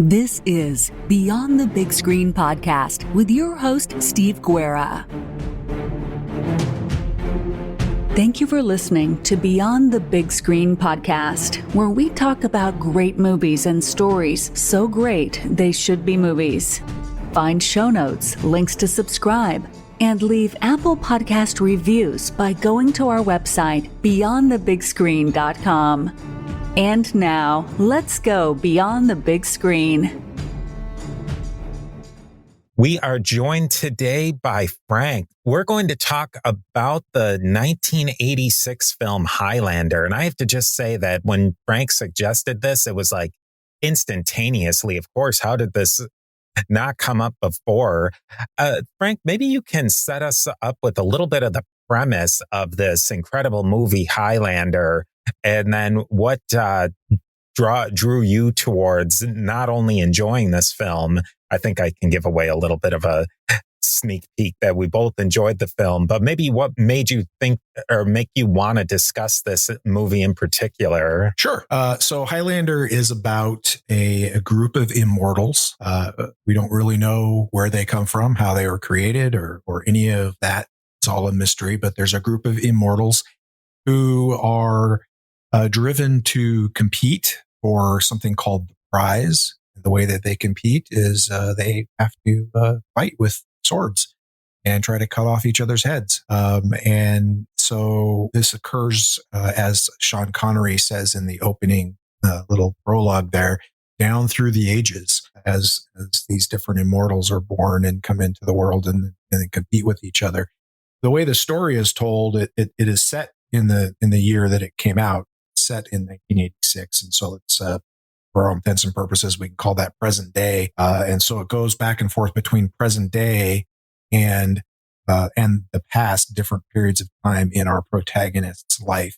This is Beyond the Big Screen podcast with your host, Steve Guerra. Thank you for listening to Beyond the Big Screen podcast, where we talk about great movies and stories so great they should be movies. Find show notes, links to subscribe, and leave Apple Podcast reviews by going to our website, beyondthebigscreen.com. And now, let's go beyond the big screen. We are joined today by Frank. We're going to talk about the 1986 film Highlander. And I have to just say that when Frank suggested this, it was like instantaneously, of course, how did this not come up before? Frank, maybe you can set us up with a little bit of the premise of this incredible movie Highlander, and then what drew you towards not only enjoying this film. I think I can give away a little bit of a sneak peek that we both enjoyed the film, but maybe what made you think or make you want to discuss this movie in particular? Sure. So Highlander is about a group of immortals. We don't really know where they come from, how they were created, or any of that. It's all a mystery, but there's a group of immortals who are driven to compete for something called the prize. The way that they compete is they have to fight with swords and try to cut off each other's heads. And so this occurs, as Sean Connery says in the opening little prologue there, down through the ages as these different immortals are born and come into the world and compete with each other. The way the story is told, it is set in the year that it came out, set in 1986. And so it's, for all intents and purposes, we can call that present day. And so it goes back and forth between present day and the past, different periods of time in our protagonist's life.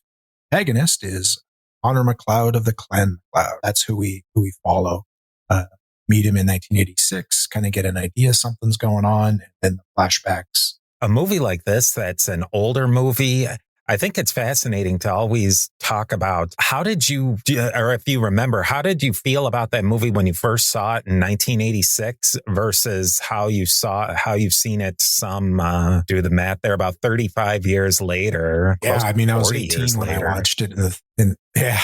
Protagonist is Honor MacLeod of the Clan MacLeod. That's who we follow. Meet him in 1986, kind of get an idea something's going on, and then the flashbacks. A movie like this, that's an older movie, I think it's fascinating to always talk about how did you, or if you remember, how did you feel about that movie when you first saw it in 1986 versus how you've seen it do the math there, about 35 years later. Yeah, I mean, I was 18 when I watched it. Yeah,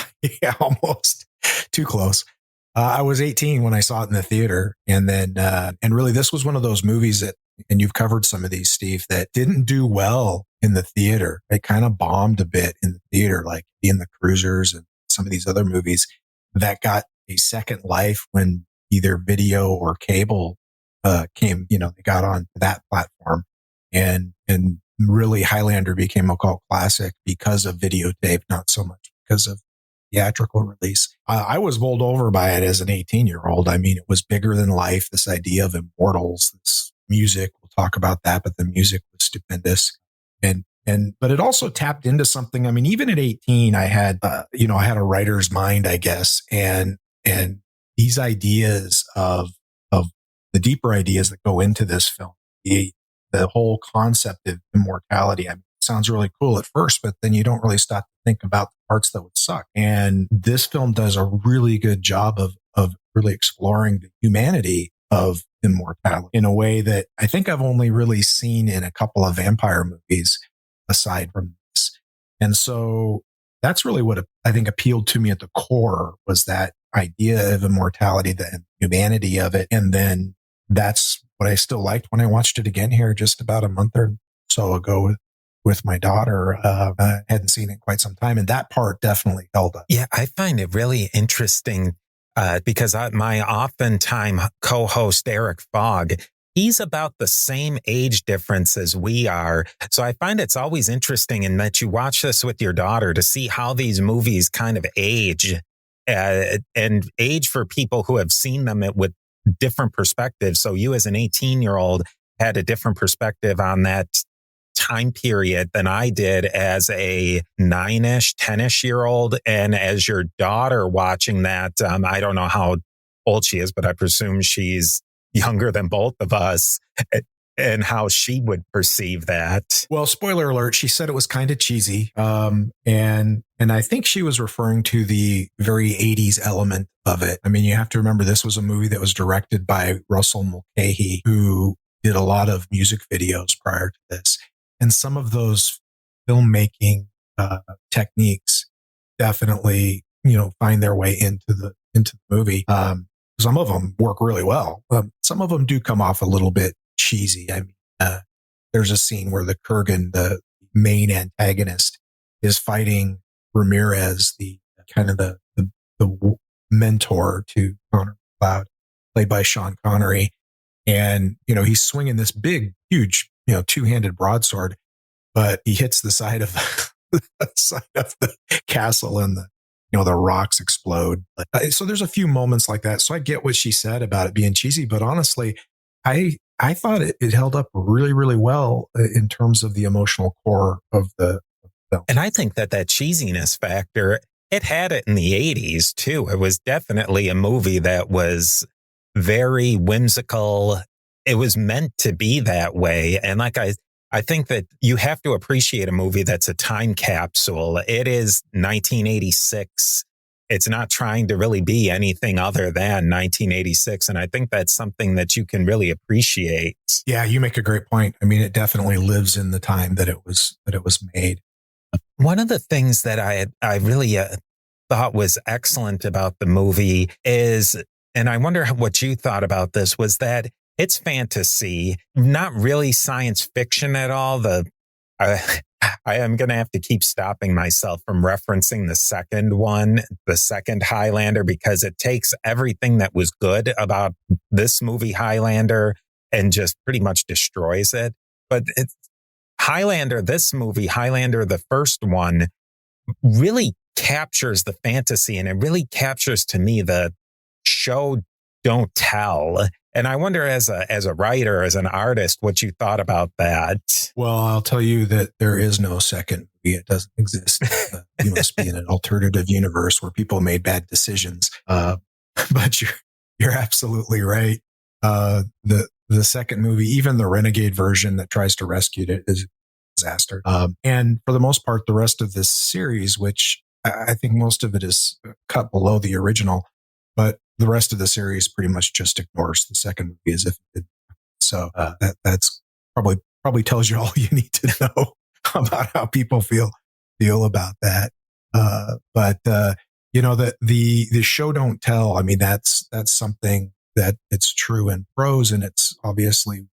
almost too close. I was 18 when I saw it in the theater. And then, and really this was one of those movies that, and you've covered some of these, Steve, that didn't do well in the theater. It kind of bombed a bit in the theater, like in the Cruisers and some of these other movies that got a second life when either video or cable came, they got on that platform. And really Highlander became a cult classic because of videotape, not so much because of theatrical release. I was bowled over by it as an 18-year-old. I mean, it was bigger than life, this idea of immortals, this music. We'll talk about that, but the music was stupendous. But it also tapped into something. I mean, even at 18, I had, I had a writer's mind, I guess. And these ideas of the deeper ideas that go into this film, the whole concept of immortality. I mean, it sounds really cool at first, but then you don't really stop to think about the parts that would suck. And this film does a really good job of really exploring the humanity of immortality in a way that I think I've only really seen in a couple of vampire movies aside from this. And so that's really what I think appealed to me at the core, was that idea of immortality, the humanity of it. And then that's what I still liked when I watched it again here just about a month or so ago with my daughter. I hadn't seen it in quite some time. And that part definitely held up. Yeah, I find it really interesting because my oftentimes co-host, Eric Fogg, he's about the same age difference as we are. So I find it's always interesting in that you watch this with your daughter to see how these movies kind of age and age for people who have seen them with different perspectives. So you as an 18-year-old had a different perspective on that time period than I did as a 9-ish, 10-ish year old. And as your daughter watching that, I don't know how old she is, but I presume she's younger than both of us. and how she would perceive that. Well, spoiler alert, she said it was kind of cheesy. And I think she was referring to the very 80s element of it. I mean, you have to remember this was a movie that was directed by Russell Mulcahy, who did a lot of music videos prior to this. And some of those filmmaking techniques definitely, find their way into the movie. Some of them work really well. Some of them do come off a little bit cheesy. I mean, there's a scene where the Kurgan, the main antagonist, is fighting Ramirez, the kind of the mentor to Connor MacLeod, played by Sean Connery. And, he's swinging this big, huge, two-handed broadsword, but he hits the side of the castle and the rocks explode. So there's a few moments like that. So I get what she said about it being cheesy, but honestly, I thought it held up really, really well in terms of the emotional core of the film. And I think that cheesiness factor, it had it in the 80s too. It was definitely a movie that was very whimsical. It was meant to be that way. And like I think that you have to appreciate a movie that's a time capsule. It is 1986. It's not trying to really be anything other than 1986. And I think that's something that you can really appreciate. Yeah, you make a great point. I mean, it definitely lives in the time that it was made. One of the things that I really thought was excellent about the movie is, and I wonder what you thought about this, was that it's fantasy, not really science fiction at all. I am going to have to keep stopping myself from referencing the second Highlander, because it takes everything that was good about this movie Highlander and just pretty much destroys it. But this movie Highlander, the first one, really captures the fantasy, and it really captures to me the show don't tell. And I wonder, as a writer, as an artist, what you thought about that. Well, I'll tell you that there is no second movie. It doesn't exist. You must be in an alternative universe where people made bad decisions. But you're absolutely right. The second movie, even the Renegade version that tries to rescue it, is a disaster. And for the most part, the rest of this series, which I think most of it is cut below the original, but the rest of the series pretty much just ignores the second movie as if it did. So that's probably tells you all you need to know about how people feel about that. But the show don't tell. I mean, that's something that it's true in prose, and it's obviously,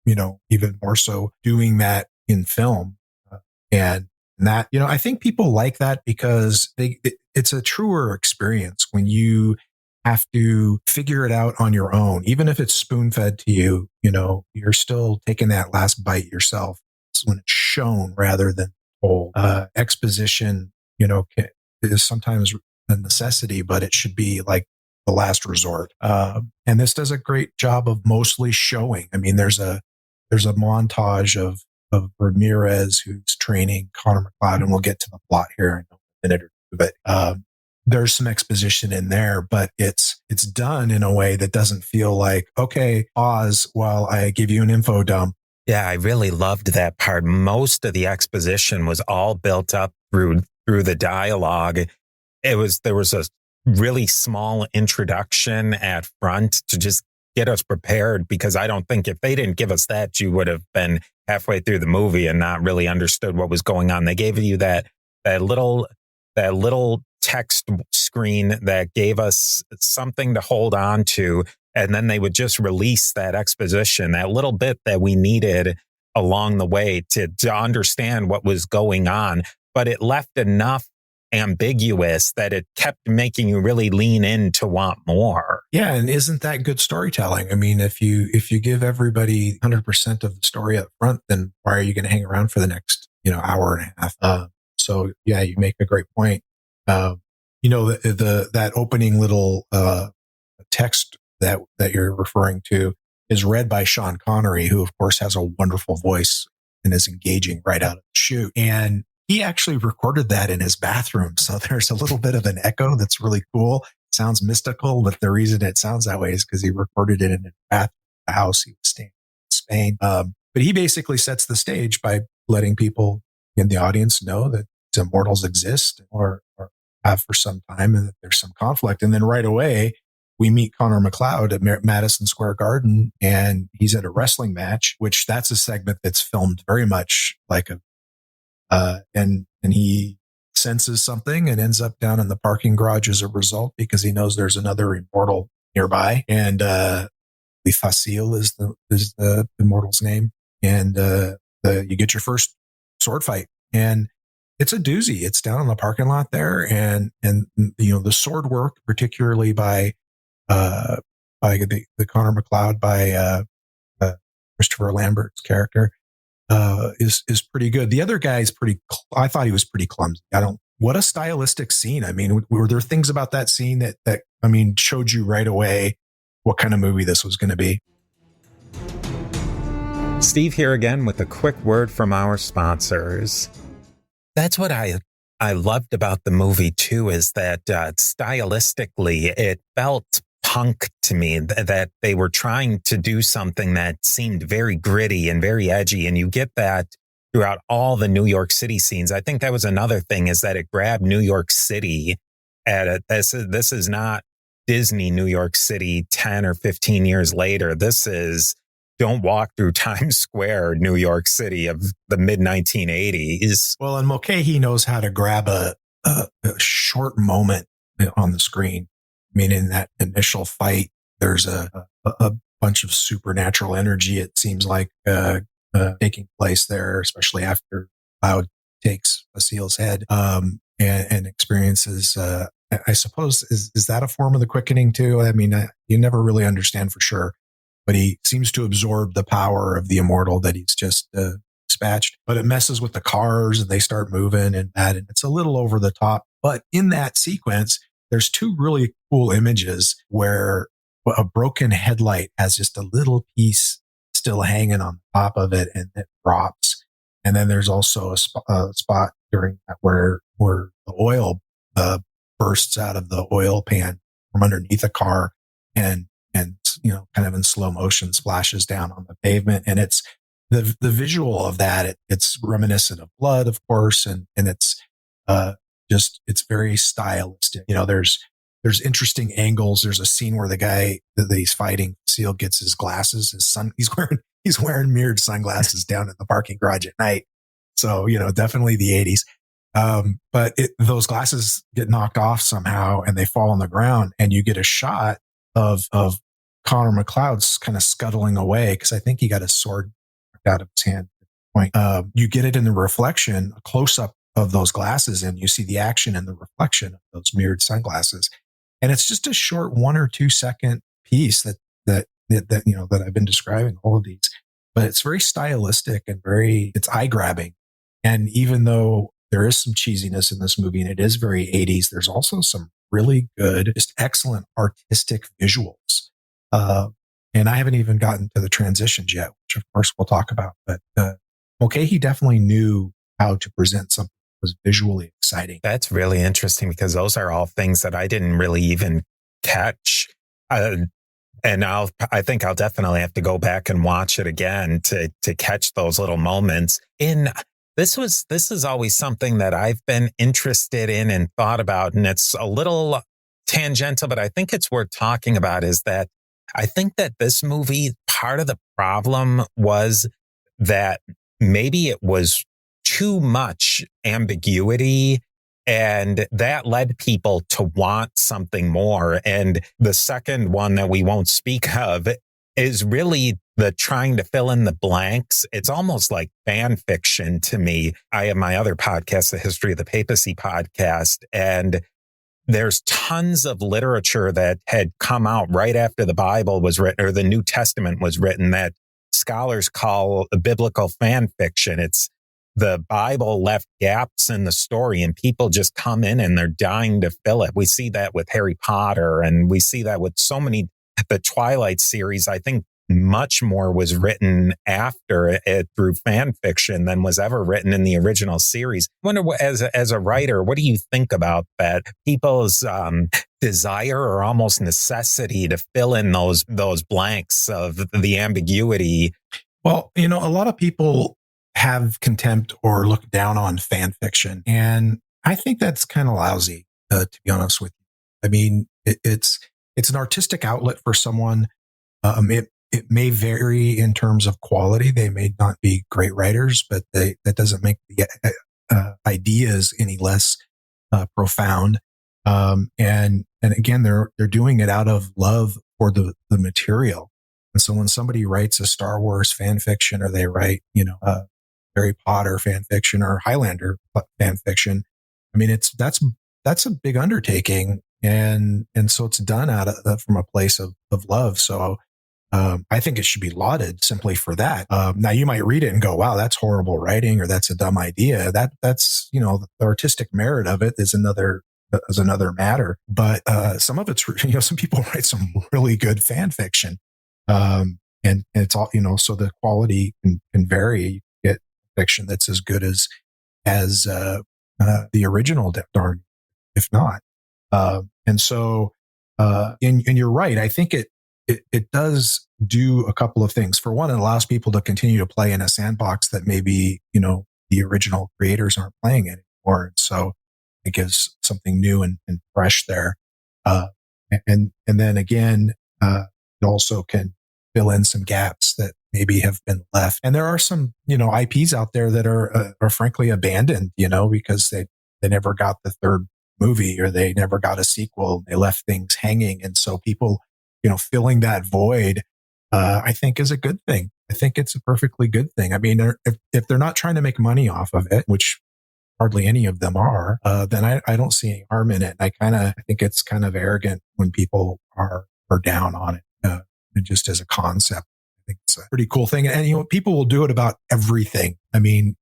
even more so doing that in film. And that, I think people like that because it's a truer experience when you have to figure it out on your own. Even if it's spoon-fed to you, you're still taking that last bite yourself. It's when it's shown rather than told. Exposition, is sometimes a necessity, but it should be like the last resort. And this does a great job of mostly showing. I mean, there's a montage of Ramirez, who's training Connor MacLeod, and we'll get to the plot here in a minute or two, but there's some exposition in there, but it's done in a way that doesn't feel like, okay, pause while I give you an info dump. Yeah, I really loved that part. Most of the exposition was all built up through the dialogue. There was a really small introduction at front to just get us prepared, because I don't think if they didn't give us that, you would have been halfway through the movie and not really understood what was going on. They gave you that little text screen that gave us something to hold on to, and then they would just release that exposition, that little bit that we needed along the way to understand what was going on. But it left enough ambiguous that it kept making you really lean in to want more. Yeah, and isn't that good storytelling? I mean, if you give everybody 100% of the story up front, then why are you going to hang around for the next hour and a half? So yeah, you make a great point. That opening little text that you're referring to is read by Sean Connery, who of course has a wonderful voice and is engaging right out of the chute. And he actually recorded that in his bathroom. So there's a little bit of an echo that's really cool. It sounds mystical, but the reason it sounds that way is because he recorded it in the bathroom of the house he was staying. Spain. But he basically sets the stage by letting people in the audience know that immortals exist or have for some time, and that there's some conflict. And then right away, we meet Connor MacLeod at Madison Square Garden, and he's at a wrestling match, which that's a segment that's filmed very much like and he senses something and ends up down in the parking garage as a result, because he knows there's another immortal nearby. And, Facile is the immortal's name. And, you get your first sword fight, and it's a doozy. It's down in the parking lot there. And, the sword work, particularly by the Connor MacLeod, by Christopher Lambert's character, is pretty good. The other guy is I thought he was pretty clumsy. What a stylistic scene. I mean, were there things about that scene that showed you right away what kind of movie this was going to be? Steve here again with a quick word from our sponsors. That's what I loved about the movie too, is that stylistically it felt punk to me, that they were trying to do something that seemed very gritty and very edgy. And you get that throughout all the New York City scenes. I think that was another thing, is that it grabbed New York City this is not Disney New York City 10 or 15 years later. This is don't walk through Times Square, New York City of the mid 1980s. Well, and Mulcahy knows how to grab a short moment on the screen. I mean, in that initial fight, there's a bunch of supernatural energy, it seems like, taking place there, especially after Cloud takes Basile's head, and experiences, I suppose, is that a form of the quickening too? I mean, you never really understand for sure, but he seems to absorb the power of the immortal that he's just dispatched. But it messes with the cars, and they start moving, and it's a little over the top. But in that sequence, there's two really cool images where a broken headlight has just a little piece still hanging on top of it, and it drops. And then there's also a spot during that where the oil bursts out of the oil pan from underneath a car, and kind of in slow motion splashes down on the pavement. And it's the visual of that. It's reminiscent of blood, of course, and it's it's very stylistic. There's interesting angles. There's a scene where the guy that he's fighting, Seal, gets his glasses, he's wearing mirrored sunglasses down in the parking garage at night. So, definitely the 80s. But those glasses get knocked off somehow, and they fall on the ground, and you get a shot of Connor MacLeod's kind of scuttling away, because I think he got his sword out of his hand at the point. You get it in the reflection, a close up of those glasses, and you see the action in the reflection of those mirrored sunglasses. And it's just a short 1 or 2 second piece that I've been describing all of these, but it's very stylistic and it's eye grabbing. And even though there is some cheesiness in this movie and it is very 80s, there's also some really good, just excellent artistic visuals. And I haven't even gotten to the transitions yet, which of course we'll talk about, but Mulcahy definitely knew how to present something that was visually exciting. That's really interesting, because those are all things that I didn't really even catch. And I think I'll definitely have to go back and watch it again to catch those little moments. This is always something that I've been interested in and thought about, and it's a little tangential, but I think it's worth talking about, is that I think that this movie, part of the problem was that maybe it was too much ambiguity, and that led people to want something more. And the second one that we won't speak of is really the trying to fill in the blanks. It's almost like fan fiction to me. I have my other podcast, the History of the Papacy podcast, and there's tons of literature that had come out right after the Bible was written, or the New Testament was written, that scholars call biblical fan fiction. It's the Bible left gaps in the story, and people just come in and they're dying to fill it. We see that with Harry Potter, and we see that with so many, the Twilight series. I think much more was written after it through fan fiction than was ever written in the original series. I wonder, as a writer, what do you think about that? People's desire or almost necessity to fill in those blanks of the ambiguity. Well, a lot of people have contempt or look down on fan fiction. And I think that's kind of lousy, to be honest with you. I mean, it's an artistic outlet for someone. It may vary in terms of quality. They may not be great writers, but that doesn't make the ideas any less profound. And again, they're doing it out of love for the material. And so when somebody writes a Star Wars fan fiction, or they write, Harry Potter fan fiction or Highlander fan fiction, I mean, that's a big undertaking. And so it's done from a place of love. So, I think it should be lauded simply for that. Now you might read it and go, wow, that's horrible writing, or that's a dumb idea. That's, the artistic merit of it is another matter. But, some of it's, some people write some really good fan fiction. And it's all, so the quality can vary. You get fiction that's as good as the original, darn, if not. And so, and you're right. I think it does do a couple of things. For one, it allows people to continue to play in a sandbox that maybe, the original creators aren't playing anymore. And so it gives something new and fresh there. And then again, it also can fill in some gaps that maybe have been left. And there are some, IPs out there that are frankly abandoned, because they never got the third movie, or they never got a sequel. They left things hanging. And so people, filling that void, I think is a good thing. I think it's a perfectly good thing. I mean, if they're not trying to make money off of it, which hardly any of them are, then I don't see any harm in it. I think it's kind of arrogant when people are down on it, just as a concept. I think it's a pretty cool thing. And, people will do it about everything. I mean,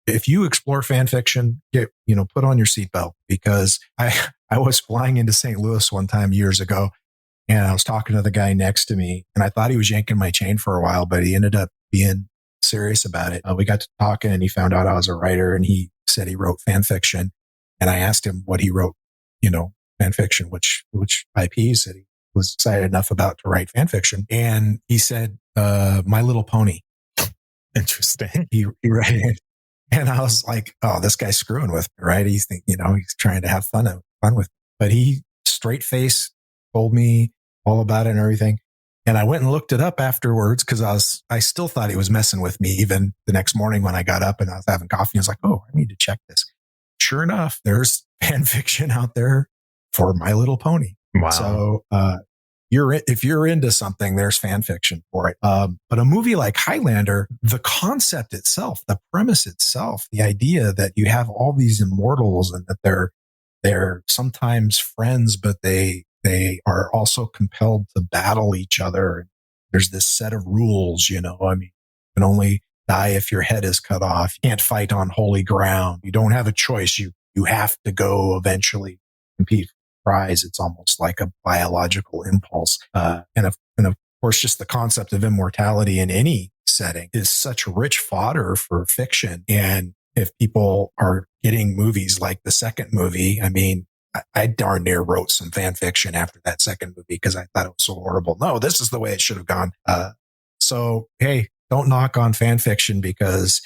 if you explore fan fiction, put on your seatbelt, because I was flying into St. Louis one time years ago, and I was talking to the guy next to me, and I thought he was yanking my chain for a while, but he ended up being serious about it. We got to talking, and he found out I was a writer, and he said he wrote fan fiction. And I asked him what he wrote, fan fiction, which IPs that he was excited enough about to write fan fiction. And he said, My Little Pony. Interesting. He read it. And I was like, oh, this guy's screwing with me, right? He's trying to have fun with me. But he straight face told me all about it and everything. And I went and looked it up afterwards, because I still thought he was messing with me. Even the next morning when I got up and I was having coffee, I was like, oh, I need to check this. Sure enough, there's fan fiction out there for My Little Pony. Wow. So, if you're into something, there's fan fiction for it. But a movie like Highlander, the concept itself, the premise itself, the idea that you have all these immortals, and that they're sometimes friends, but they are also compelled to battle each other. There's this set of rules, I mean, you can only die if your head is cut off. You can't fight on holy ground. You don't have a choice. You have to go eventually compete. Prize. It's almost like a biological impulse. And of course, just the concept of immortality in any setting is such rich fodder for fiction. And if people are getting movies like the second movie, I mean, I darn near wrote some fan fiction after that second movie, because I thought it was so horrible. No, this is the way it should have gone. So, hey, don't knock on fan fiction, because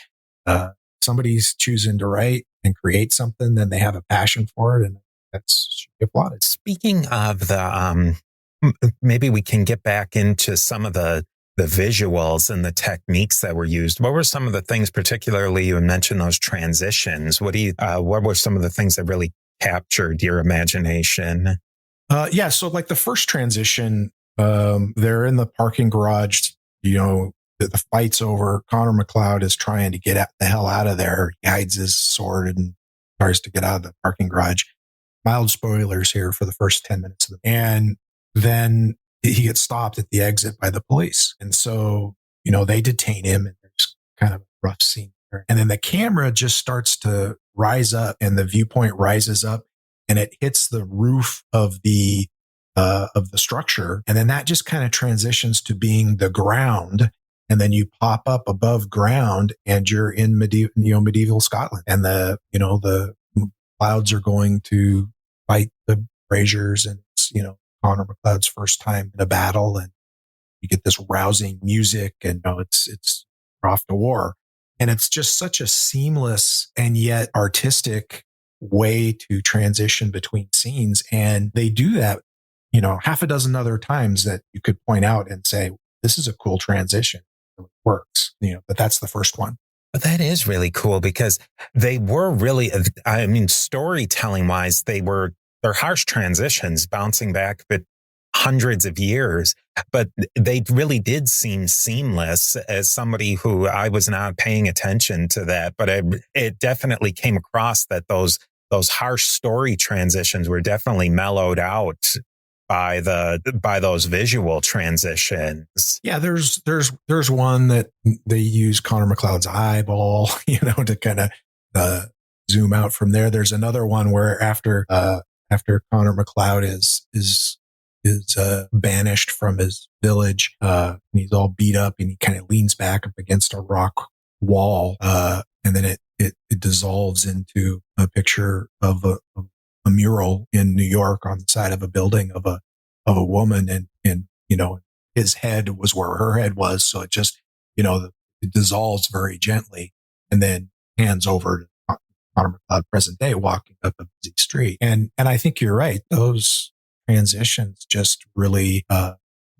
somebody's choosing to write and create something, then they have a passion for it, and should be applauded. Speaking of the, maybe we can get back into some of the visuals and the techniques that were used. What were some of the things, particularly you mentioned those transitions? What were some of the things that really captured your imagination? Yeah. So like the first transition, they're in the parking garage, the fight's over. Connor MacLeod is trying to get the hell out of there. He hides his sword and tries to get out of the parking garage. Mild spoilers here for the first 10 minutes of and then he gets stopped at the exit by the police. And so, they detain him, and there's kind of a rough scene there. And then the camera just starts to rise up, and the viewpoint rises up, and it hits the roof of the structure. And then that just kind of transitions to being the ground. And then you pop up above ground, and you're in medieval Scotland, and the clouds are going to fight the Braziers, and it's, Connor MacLeod's first time in a battle, and you get this rousing music, and it's off to war. And it's just such a seamless and yet artistic way to transition between scenes. And they do that, half a dozen other times that you could point out and say, this is a cool transition. It works, but that's the first one. But that is really cool because they were really, storytelling wise, they're harsh transitions bouncing back, but hundreds of years, but they really did seem seamless. As somebody who I was not paying attention to that, but it definitely came across that those harsh story transitions were definitely mellowed out by those visual transitions. Yeah, there's one that they use Connor MacLeod's eyeball, to kind of zoom out from there. There's another one where after Connor MacLeod is banished from his village, and he's all beat up, and he kind of leans back up against a rock wall, and then it dissolves into a picture of a mural in New York on the side of a building of a woman, and his head was where her head was, so it just it dissolves very gently, and then hands over to Connor MacLeod present day walking up a busy street, and I think you're right, those transitions just really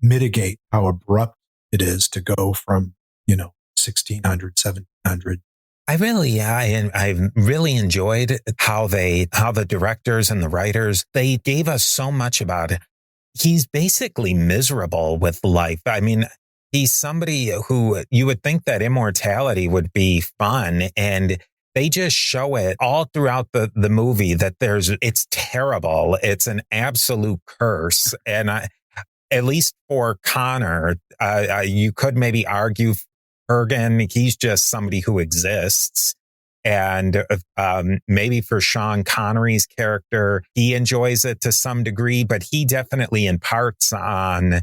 mitigate how abrupt it is to go from 1600, 1700. I really enjoyed how the directors and the writers, they gave us so much about it. He's basically miserable with life. I mean, he's somebody who you would think that immortality would be fun, and they just show it all throughout the movie that it's terrible. It's an absolute curse. And at least for Connor, you could maybe argue Kurgan, he's just somebody who exists. And maybe for Sean Connery's character, he enjoys it to some degree, but he definitely imparts on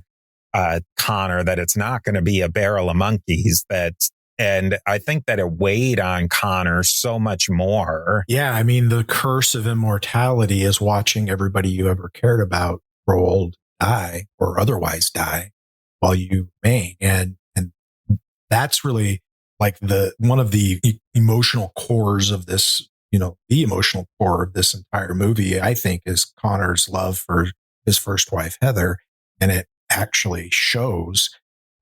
Connor that it's not going to be a barrel of monkeys. And I think that it weighed on Connor so much more. Yeah, I mean, the curse of immortality is watching everybody you ever cared about grow old, die, or otherwise die while you remain. And that's really like one of the emotional cores of this, the emotional core of this entire movie, I think, is Connor's love for his first wife, Heather. And it actually shows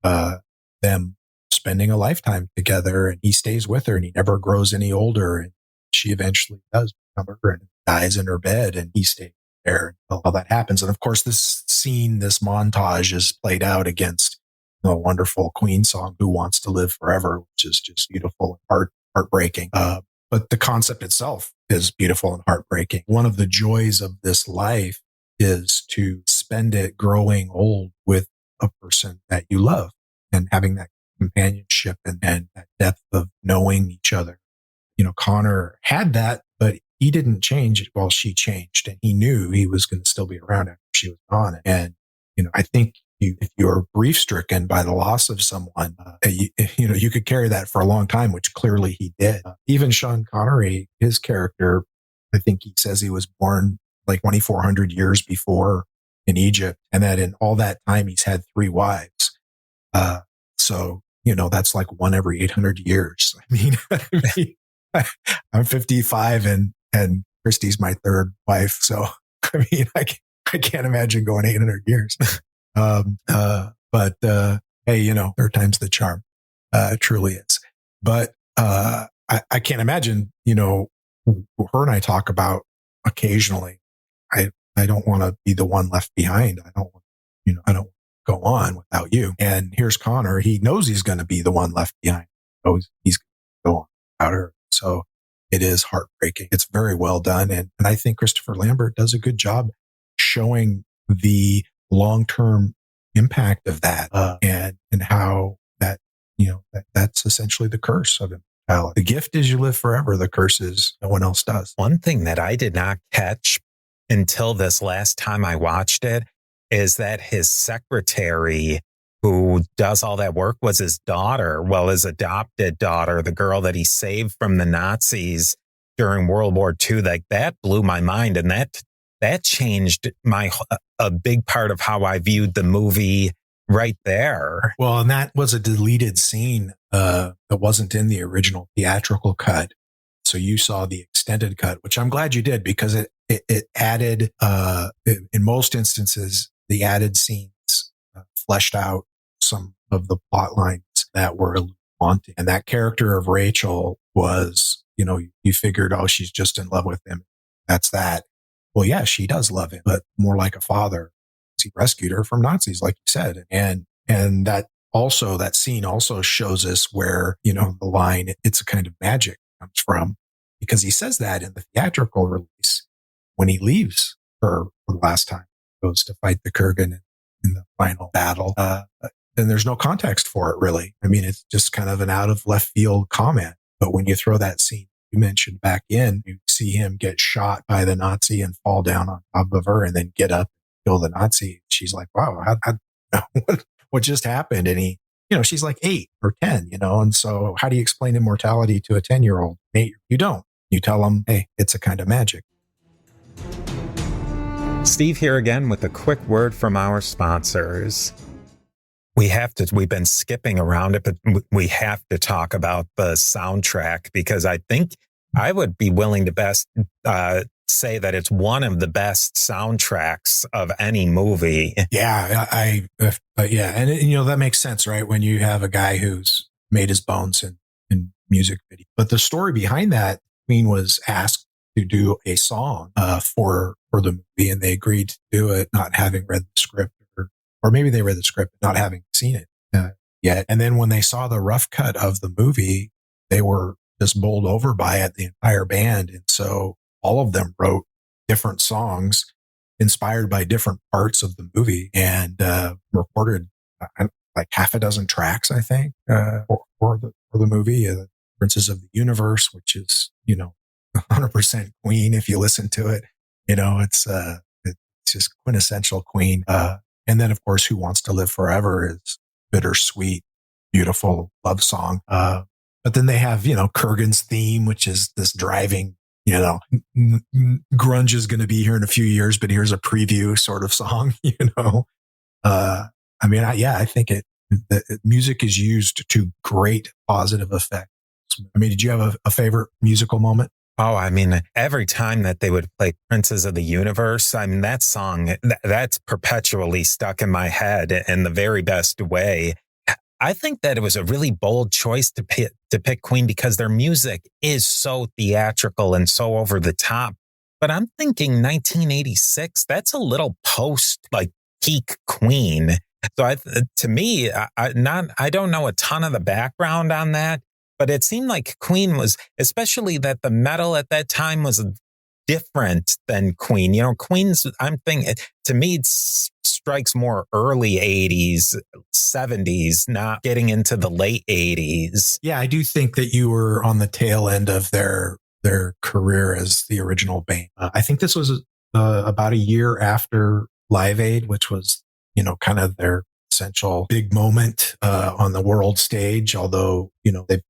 them spending a lifetime together, and he stays with her and he never grows any older. And she eventually does become her and dies in her bed, and he stays there until all that happens. And of course, this montage is played out against the wonderful Queen song, Who Wants to Live Forever, which is just beautiful and heartbreaking. But the concept itself is beautiful and heartbreaking. One of the joys of this life is to spend it growing old with a person that you love and having that companionship and that depth of knowing each other. Connor had that, but he didn't change while she changed, and he knew he was going to still be around after she was gone. And I think if you're grief stricken by the loss of someone, you could carry that for a long time, which clearly he did. Even Sean Connery, his character, I think he says he was born like 2,400 years before in Egypt, and that in all that time he's had 3 wives. So that's like one every 800 years. I mean, I'm 55 and Christy's my 3rd wife. So, I mean, I can't imagine going 800 years. But hey, 3rd time's the charm. It truly is. But, I can't imagine, her and I talk about occasionally, I don't want to be the one left behind. I don't go on without you. And here's Connor. He knows he's going to be the one left behind. He's going to go on without her. So it is heartbreaking. It's very well done. And I think Christopher Lambert does a good job showing the long-term impact of that, and how that, that's essentially the curse of immortality. The gift is you live forever. The curse is no one else does. One thing that I did not catch until this last time I watched it is that his secretary who does all that work was his daughter. Well, his adopted daughter, the girl that he saved from the Nazis during World War II. Like, that blew my mind. And that changed a big part of how I viewed the movie right there. Well, and that was a deleted scene that wasn't in the original theatrical cut. So you saw the extended cut, which I'm glad you did, because it added, in most instances, the added scenes fleshed out some of the plot lines that were wanting. And that character of Rachel was, you figured, oh, she's just in love with him. That's that. Well, yeah, she does love him, but more like a father. He rescued her from Nazis, like you said. And that scene also shows us where, the line, it's a kind of magic comes from, because he says that in the theatrical release when he leaves her for the last time, goes to fight the Kurgan in the final battle. Then there's no context for it, really. I mean, it's just kind of an out of left field comment. But when you throw that scene you mentioned back in, you see him get shot by the Nazi and fall down on top of her and then get up and kill the Nazi. She's like, wow, what just happened? And he, she's like 8 or 10, and so how do you explain immortality to a 10-year-old? You don't. You tell them, hey, it's a kind of magic. Steve here again with a quick word from our sponsors. We've been skipping around it, but we have to talk about the soundtrack, because I think I would be willing to say that it's one of the best soundtracks of any movie. Yeah, yeah. And that makes sense, right? When you have a guy who's made his bones in music video. But the story behind that, Queen was asked to do a song for the movie, and they agreed to do it, not having read the script, or maybe they read the script, not having seen it yet. And then when they saw the rough cut of the movie, they were just bowled over by it, the entire band. And so all of them wrote different songs inspired by different parts of the movie, and recorded like half a dozen tracks, I think, for the movie. Princes of the Universe, which is, 100% Queen. If you listen to it, it's just quintessential Queen. And then, of course, Who Wants to Live Forever is bittersweet, beautiful love song. But then they have, Kurgan's theme, which is this driving, grunge is going to be here in a few years, but here's a preview sort of song, I think the music is used to great positive effect. Did you have a favorite musical moment? Oh, every time that they would play Princes of the Universe, that song, that's perpetually stuck in my head in the very best way. I think that it was a really bold choice to pick Queen, because their music is so theatrical and so over the top. But I'm thinking 1986, that's a little post, peak Queen. So to me, I don't know a ton of the background on that. But it seemed like Queen was, especially that the metal at that time was different than Queen. Queen's, I'm thinking, to me, it strikes more early 80s, 70s, not getting into the late 80s. Yeah, I do think that you were on the tail end of their career as the original band. I think this was about a year after Live Aid, which was, kind of their essential big moment on the world stage, although, they've,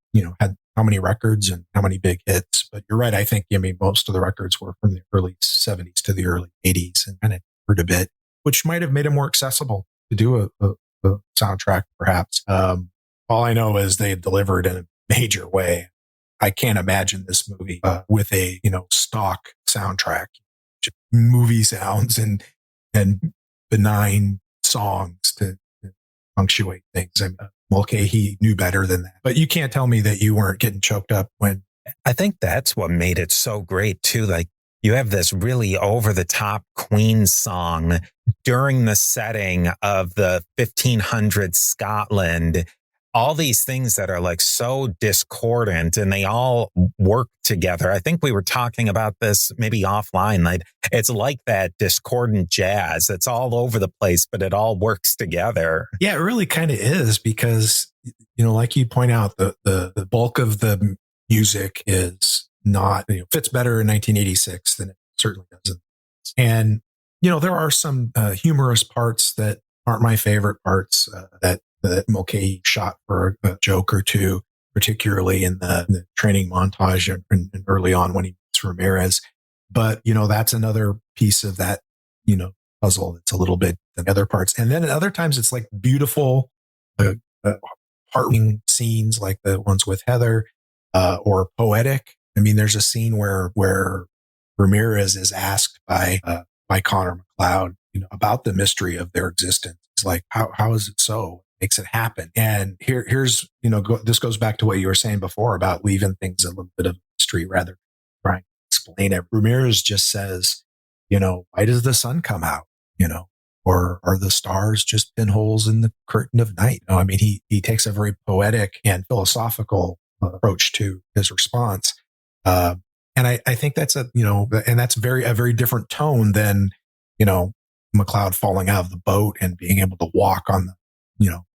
had how many records and how many big hits. But you're right. I think, most of the records were from the early 70s to the early 80s, and kind of hurt a bit, which might have made it more accessible to do a soundtrack, perhaps. All I know is they delivered in a major way. I can't imagine this movie with a, stock soundtrack, just movie sounds and benign songs to punctuate things. Mulcahy knew better than that. But you can't tell me that you weren't getting choked up when... I think that's what made it so great, too. You have this really over-the-top Queen song during the setting of the 1500s Scotland. All these things that are so discordant, and they all work together. I think we were talking about this maybe offline. It's like that discordant jazz. It's all over the place, but it all works together. Yeah, it really kind of is, because, like you point out, the bulk of the music is not, fits better in 1986 than it certainly does. And, there are some humorous parts that aren't my favorite parts that Mulcahy shot for a joke or two, particularly in the training montage and early on when he meets Ramirez. But, that's another piece of that, puzzle that's a little bit than other parts. And then at other times it's like beautiful, heartwarming scenes like the ones with Heather, or poetic. I mean, there's a scene where Ramirez is asked by Connor MacLeod, about the mystery of their existence. He's like, how is it so? Makes it happen. And here's, this goes back to what you were saying before about leaving things a little bit of mystery rather than trying to explain it. Ramirez just says, why does the sun come out? Or are the stars just pinholes in the curtain of night? I mean, he takes a very poetic and philosophical approach to his response. And I think that's and that's a very different tone than, MacLeod falling out of the boat and being able to walk on the,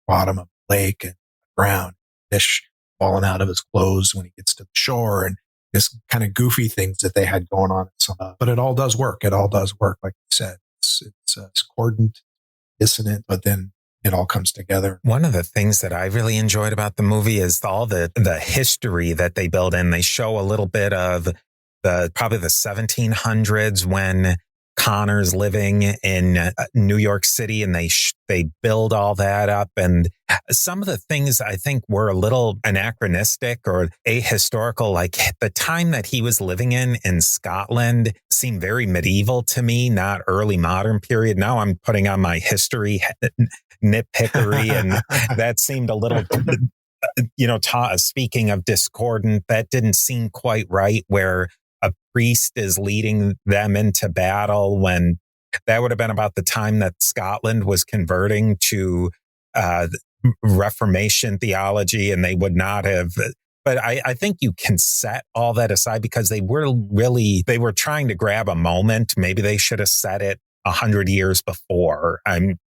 bottom of the lake and the ground, fish falling out of his clothes when he gets to the shore, and this kind of goofy things that they had going on. But it all does work. It all does work. Like you said, it's discordant, dissonant, but then it all comes together. One of the things that I really enjoyed about the movie is all the history that they build in. They show a little bit of probably the 1700s when Connor's living in New York City, and they build all that up. And some of the things I think were a little anachronistic or ahistorical, like the time that he was living in Scotland seemed very medieval to me, not early modern period. Now I'm putting on my history nitpickery, and that seemed a little, speaking of discordant, that didn't seem quite right, where a priest is leading them into battle, when that would have been about the time that Scotland was converting to Reformation theology, and they would not have. But I think you can set all that aside because they were trying to grab a moment. Maybe they should have set it 100 years before. I mean,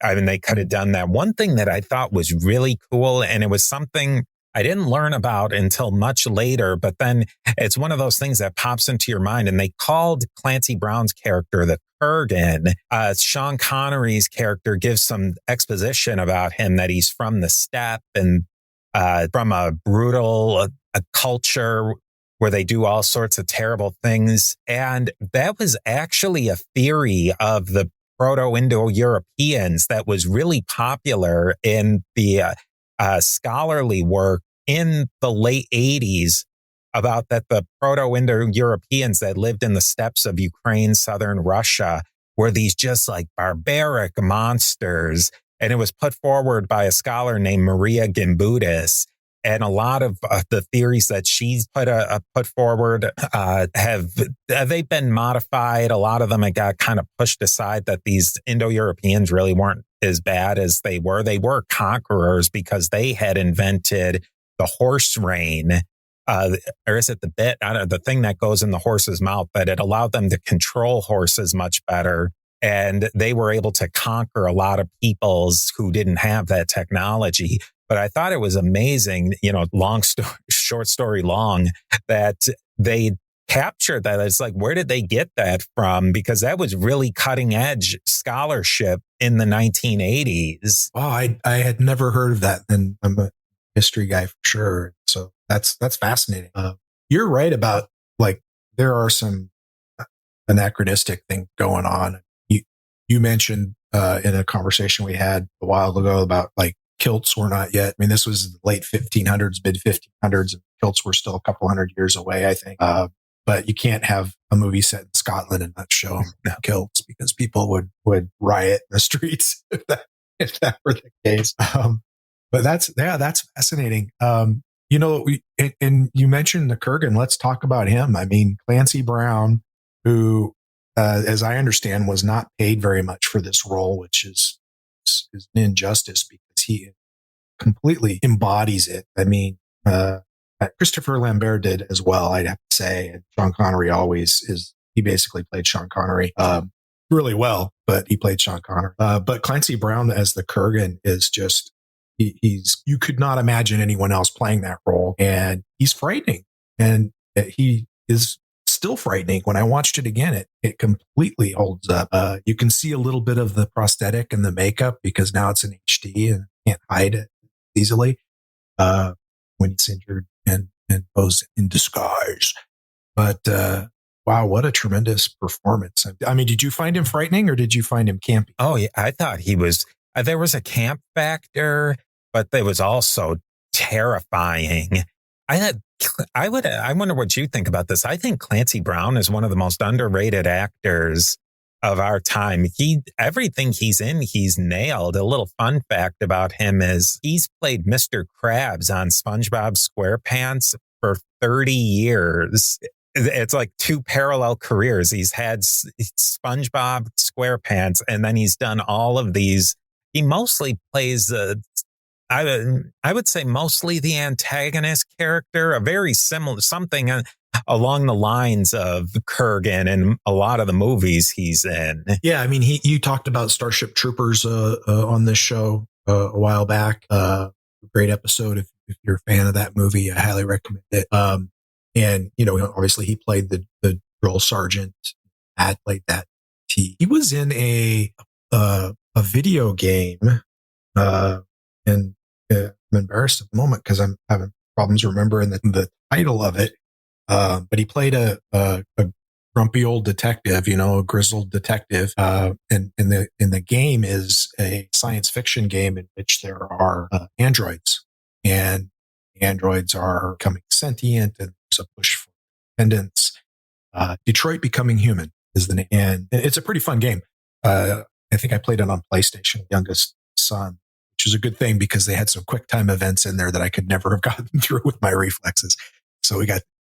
they could have done that. One thing that I thought was really cool, and it was something I didn't learn about until much later, but then it's one of those things that pops into your mind. And they called Clancy Brown's character the Kurgan. Sean Connery's character gives some exposition about him, that he's from the steppe and from a brutal culture where they do all sorts of terrible things. And that was actually a theory of the Proto-Indo-Europeans that was really popular in the scholarly work in the late 80s, about that the Proto-Indo-Europeans that lived in the steppes of Ukraine, southern Russia, were these just like barbaric monsters. And it was put forward by a scholar named Maria Gimbutas. And a lot of the theories that she's put forward they've been modified. A lot of them have got kind of pushed aside, that these Indo-Europeans really weren't as bad as they were. They were conquerors because they had invented the horse rein, or is it the bit? I don't know, the thing that goes in the horse's mouth, that it allowed them to control horses much better. And they were able to conquer a lot of peoples who didn't have that technology. But I thought it was amazing, short story long, that they captured that. It's like, where did they get that from? Because that was really cutting edge scholarship in the 1980s. Oh, I had never heard of that. And I'm a history guy for sure. So that's fascinating. You're right about, like, there are some anachronistic things going on. You mentioned in a conversation we had a while ago about, like, kilts were not yet. I mean, this was the late 1500s, mid 1500s, and kilts were still a couple hundred years away, I think. But you can't have a movie set in Scotland and not show kilts, because people would riot in the streets if that were the case. But that's fascinating. And you mentioned the Kurgan. Let's talk about him. I mean, Clancy Brown, who, as I understand, was not paid very much for this role, which is an injustice, because he completely embodies it. I mean, Christopher Lambert did as well, I'd have to say. And Sean Connery he basically played Sean Connery really well, but he played Sean Connery. But Clancy Brown as the Kurgan is just, you could not imagine anyone else playing that role. And he's frightening. And he is still frightening. When I watched it again, it completely holds up. You can see a little bit of the prosthetic and the makeup, because now it's in HD and can't hide it easily when he's injured and goes in disguise. But wow, what a tremendous performance. I mean, did you find him frightening or did you find him campy? Oh, yeah. I thought he was, there was a camp factor, but there was also terrifying. I wonder what you think about this. I think Clancy Brown is one of the most underrated actors of our time. Everything he's in, he's nailed. A little fun fact about him is he's played Mr. Krabs on SpongeBob SquarePants for 30 years. It's like two parallel careers. He's had SpongeBob SquarePants, and then he's done all of these. He mostly plays I would say mostly the antagonist character, a very similar something along the lines of Kurgan in a lot of the movies he's in. Yeah, I mean, you talked about Starship Troopers on this show a while back. Great episode. If you're a fan of that movie, I highly recommend it. And obviously he played the drill sergeant. Had played that. He was in a video game, and I'm embarrassed at the moment because I'm having problems remembering the title of it. But he played a grumpy old detective, a grizzled detective. And in the game is a science fiction game in which there are androids, and androids are becoming sentient, and there's a push for independence. Detroit Becoming Human is the name, and it's a pretty fun game. I think I played it on PlayStation, youngest son, which is a good thing because they had some quick time events in there that I could never have gotten through with my reflexes. So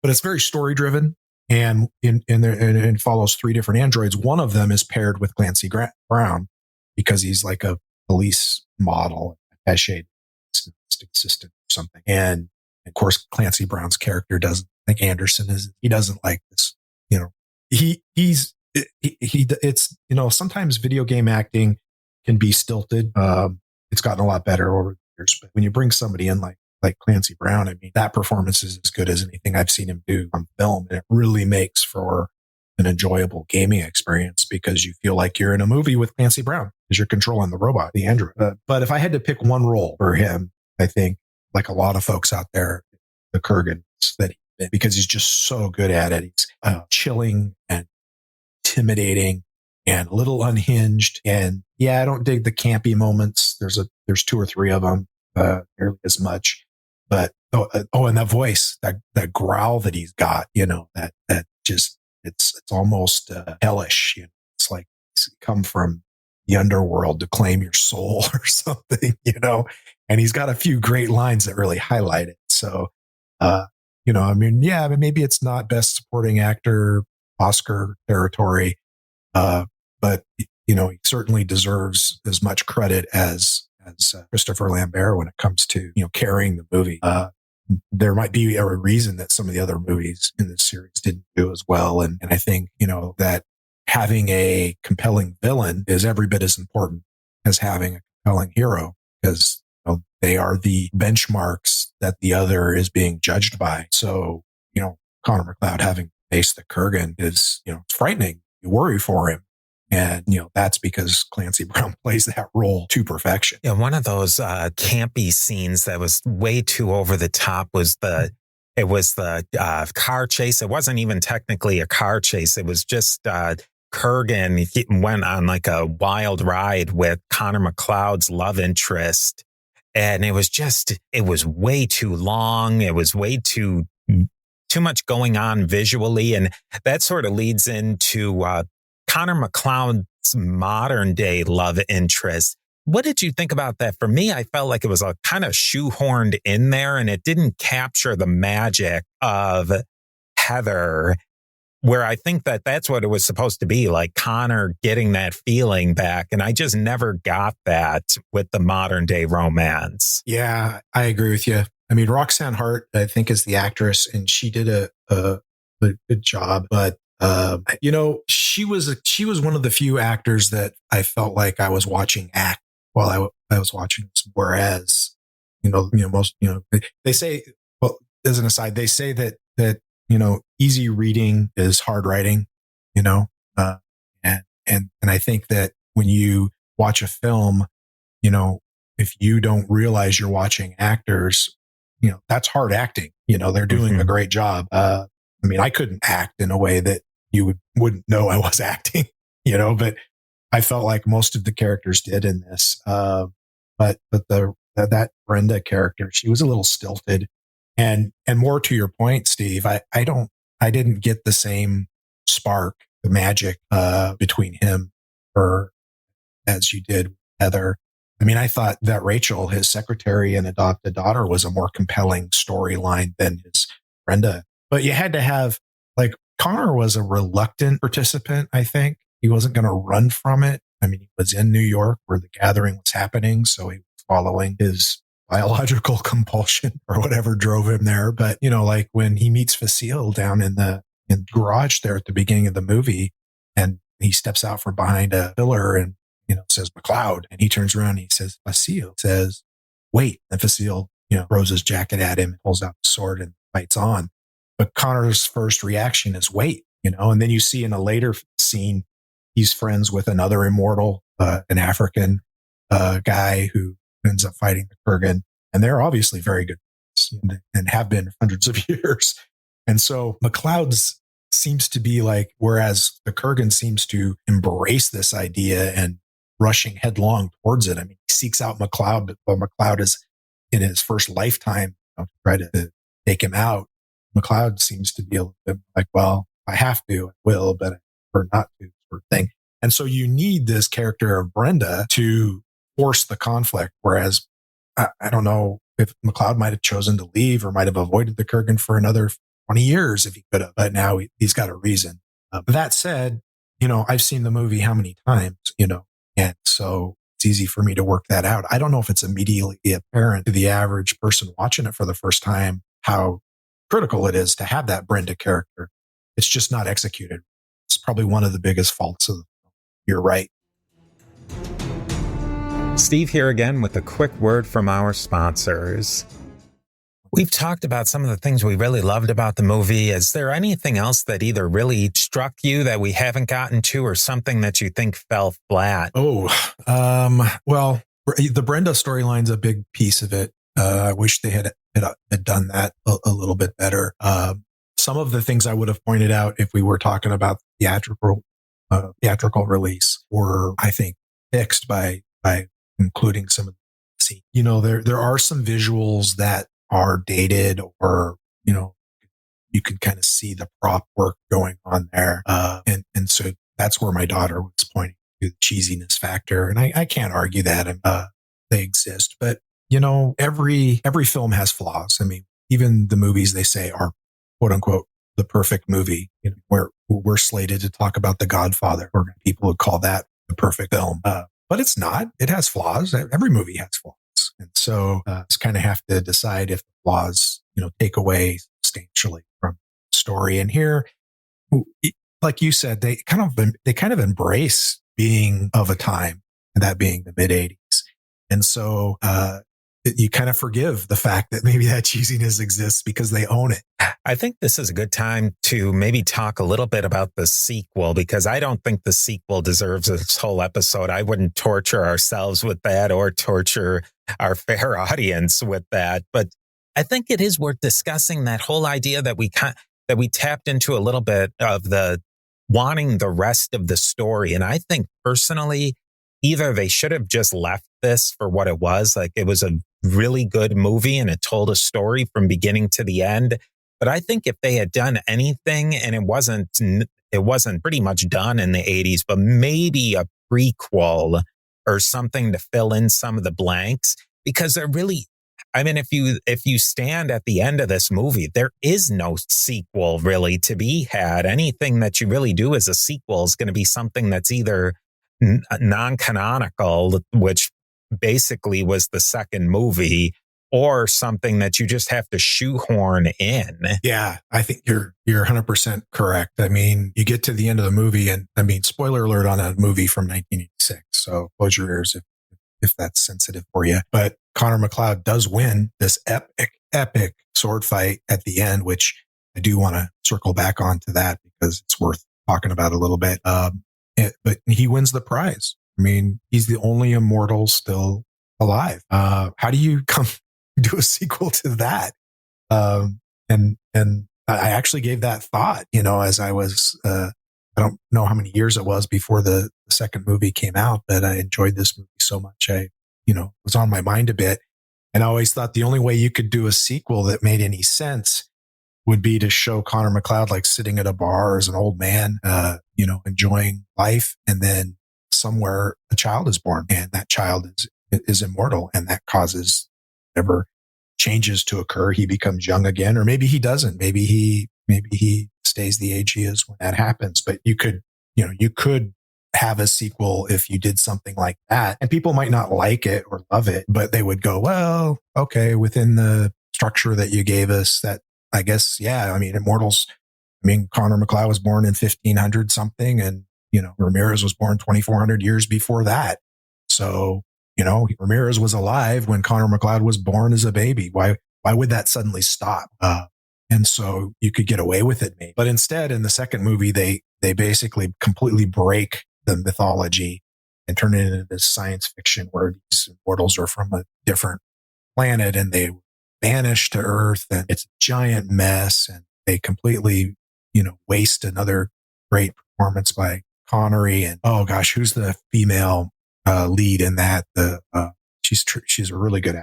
but it's very story driven, and it follows three different androids. One of them is paired with Clancy Brown because he's like a police model, attaché assistant or something. And of course, Clancy Brown's character doesn't think Anderson is. He doesn't like this. It's sometimes video game acting can be stilted. It's gotten a lot better over the years, but when you bring somebody in like Clancy Brown, I mean, that performance is as good as anything I've seen him do on film. And it really makes for an enjoyable gaming experience because you feel like you're in a movie with Clancy Brown because you're controlling the robot, the android. But if I had to pick one role for him, I think like a lot of folks out there, the Kurgan because he's just so good at it. He's chilling and intimidating and a little unhinged. And yeah, I don't dig the campy moments. There's two or three of them, nearly as much. But and that voice, that growl that he's got, that just it's almost hellish. It's like he's come from the underworld to claim your soul or something, And he's got a few great lines that really highlight it. So, maybe it's not best supporting actor Oscar territory, but he certainly deserves as much credit as Christopher Lambert when it comes to carrying the movie. There might be a reason that some of the other movies in this series didn't do as well, and I think that having a compelling villain is every bit as important as having a compelling hero because they are the benchmarks that the other is being judged by. So Connor MacLeod having faced the Kurgan is it's frightening. You worry for him. And, that's because Clancy Brown plays that role to perfection. Yeah, one of those campy scenes that was way too over the top was the car chase. It wasn't even technically a car chase. It was just Kurgan. He went on like a wild ride with Connor MacLeod's love interest. And it was way too long. It was way too much going on visually. And that sort of leads into Connor MacLeod's modern day love interest. What did you think about that? For me, I felt like it was a kind of shoehorned in there and it didn't capture the magic of Heather, where I think that that's what it was supposed to be, like Connor getting that feeling back. And I just never got that with the modern day romance. Yeah, I agree with you. I mean, Roxanne Hart, I think, is the actress, and she did a good job. But she was one of the few actors that I felt like I was watching act while I was watching this. Whereas, most they say, well, as an aside, they say that easy reading is hard writing. And I think that when you watch a film, if you don't realize you're watching actors, that's hard acting. They're doing a great job. I mean, I couldn't act in a way that you wouldn't know I was acting, but I felt like most of the characters did in this. But that Brenda character, she was a little stilted, and more to your point, Steve, I didn't get the same spark, the magic, between him and her as you did with Heather. I mean, I thought that Rachel, his secretary and adopted daughter, was a more compelling storyline than his Brenda. But you had to have, like, Connor was a reluctant participant, I think. He wasn't going to run from it. I mean, he was in New York where the gathering was happening, so he was following his biological compulsion or whatever drove him there. But, like when he meets Facile down in the garage there at the beginning of the movie, and he steps out from behind a pillar and, says MacLeod, and he turns around and he says, Facile, says, wait. And Facile, throws his jacket at him, pulls out the sword and fights on. But Connor's first reaction is wait, and then you see in a later scene, he's friends with another immortal, an African guy who ends up fighting the Kurgan. And they're obviously very good and have been for hundreds of years. And so MacLeod's seems to be like, whereas the Kurgan seems to embrace this idea and rushing headlong towards it. I mean, he seeks out MacLeod, but MacLeod is in his first lifetime to try to take him out. MacLeod seems to be a little bit like, well, I have to, I will, but I prefer not to, sort of thing. And so you need this character of Brenda to force the conflict. Whereas I don't know if MacLeod might have chosen to leave or might have avoided the Kurgan for another 20 years if he could have, but now he's got a reason. But that said, I've seen the movie how many times, and so it's easy for me to work that out. I don't know if it's immediately apparent to the average person watching it for the first time how critical it is to have that Brenda character. It's just not executed. It's probably one of the biggest faults of the film. You're right. Steve here again with a quick word from our sponsors. We've talked about some of the things we really loved about the movie. Is there anything else that either really struck you that we haven't gotten to, or something that you think fell flat? Well, the Brenda storyline's a big piece of it. I wish they had done that a little bit better. Some of the things I would have pointed out if we were talking about theatrical release were, I think, fixed by including some of the scenes. There are some visuals that are dated, or, you can kind of see the prop work going on there. And so that's where my daughter was pointing to the cheesiness factor. And I can't argue that they exist, but every film has flaws. I mean, even the movies they say are quote unquote the perfect movie, where we're slated to talk about The Godfather, or people would call that the perfect film. But it's not. It has flaws. Every movie has flaws. And so just kind of have to decide if the flaws, take away substantially from the story. And here, like you said, they kind of embrace being of a time, and that being the mid 80s. And so you kind of forgive the fact that maybe that cheesiness exists because they own it. I think this is a good time to maybe talk a little bit about the sequel, because I don't think the sequel deserves this whole episode. I wouldn't torture ourselves with that or torture our fair audience with that. But I think it is worth discussing that whole idea that we tapped into a little bit of the wanting the rest of the story. And I think personally, either they should have just left this for what it was. Like, it was a really good movie and it told a story from beginning to the end. But I think if they had done anything, and it wasn't pretty much done in the 80s, but maybe a prequel or something to fill in some of the blanks, because they're really, I mean, if you stand at the end of this movie, there is no sequel really to be had. Anything that you really do as a sequel is going to be something that's either non-canonical, which basically was the second movie, or something that you just have to shoehorn in. Yeah, I think you're 100% correct. I mean, you get to the end of the movie, and I mean, spoiler alert on a movie from 1986. So close your ears if that's sensitive for you. But Connor MacLeod does win this epic sword fight at the end, which I do want to circle back onto that because it's worth talking about a little bit. But he wins the prize. I mean, he's the only immortal still alive. How do you do a sequel to that? And I actually gave that thought, as I was I don't know how many years it was before the second movie came out, but I enjoyed this movie so much. It was on my mind a bit. And I always thought the only way you could do a sequel that made any sense would be to show Connor MacLeod like sitting at a bar as an old man, enjoying life. And then somewhere a child is born, and that child is immortal, and that causes whatever changes to occur. He becomes young again, or maybe he doesn't. Maybe he stays the age he is when that happens. But you could have a sequel if you did something like that, and people might not like it or love it, but they would go, well, okay, within the structure that you gave us, that I guess, yeah. I mean, Immortals. I mean, Connor MacLeod was born in 1500 something, and Ramirez was born 2,400 years before that. So Ramirez was alive when Connor MacLeod was born as a baby. Why would that suddenly stop? And so you could get away with it, maybe. But instead, in the second movie, they basically completely break the mythology and turn it into this science fiction where these immortals are from a different planet and they vanish to Earth, and it's a giant mess, and they completely, waste another great performance by Connery. And oh gosh, who's the female lead in that? She's a really good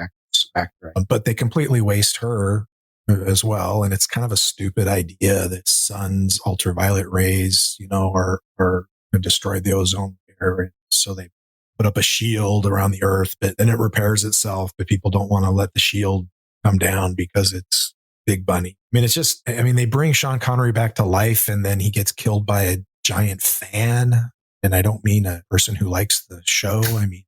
actor, but they completely waste her as well. And it's kind of a stupid idea that sun's ultraviolet rays, are going to destroy the ozone layer. And so they put up a shield around the Earth, but then it repairs itself. But people don't want to let the shield come down because it's Big Bunny. They bring Sean Connery back to life, and then he gets killed by a giant fan. And I don't mean a person who likes the show. I mean,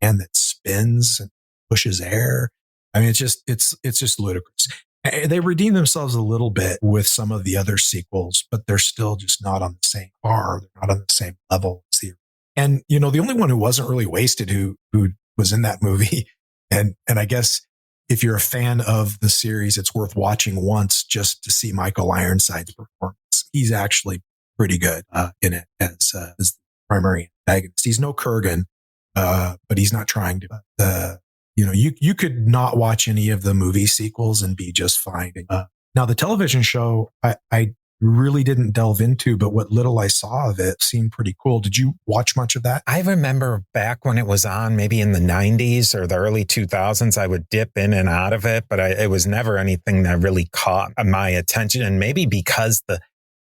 a fan that spins and pushes air. I mean, it's just ludicrous. They redeem themselves a little bit with some of the other sequels, but they're still just not on the same par. They're not on the same level as the. And the only one who wasn't really wasted who was in that movie, and I guess if you're a fan of the series, it's worth watching once just to see Michael Ironside's performance. He's actually pretty good in it as the primary antagonist. He's no Kurgan, but he's not trying to. You could not watch any of the movie sequels and be just fine. Now, the television show, I really didn't delve into, but what little I saw of it seemed pretty cool. Did you watch much of that? I remember back when it was on, maybe in the 90s or the early 2000s, I would dip in and out of it, but it was never anything that really caught my attention. And maybe because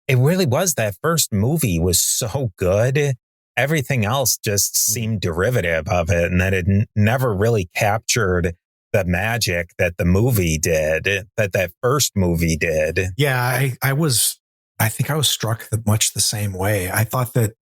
it really was, that first movie was so good. Everything else just seemed derivative of it, and that it never really captured the magic that the movie did, that first movie did. Yeah, I think I was struck much the same way. I thought that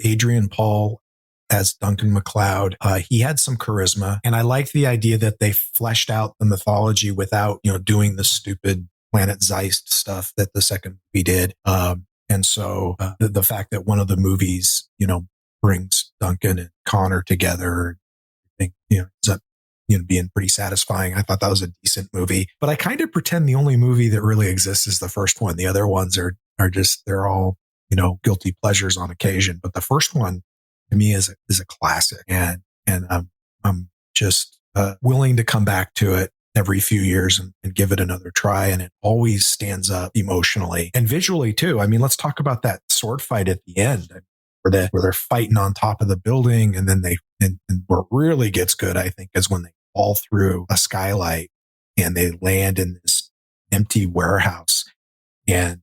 Adrian Paul as Duncan MacLeod, he had some charisma, and I liked the idea that they fleshed out the mythology without, doing the stupid Planet Zeist stuff that the second movie did. And so the fact that one of the movies, brings Duncan and Connor together, I think, ends up, being pretty satisfying. I thought that was a decent movie, but I kind of pretend the only movie that really exists is the first one. The other ones are just, they're all, guilty pleasures on occasion. But the first one to me is a classic, and I'm just willing to come back to it every few years and give it another try. And it always stands up emotionally and visually too. I mean, let's talk about that sword fight at the end where they're fighting on top of the building. And then and where it really gets good, I think, is when they fall through a skylight and they land in this empty warehouse, and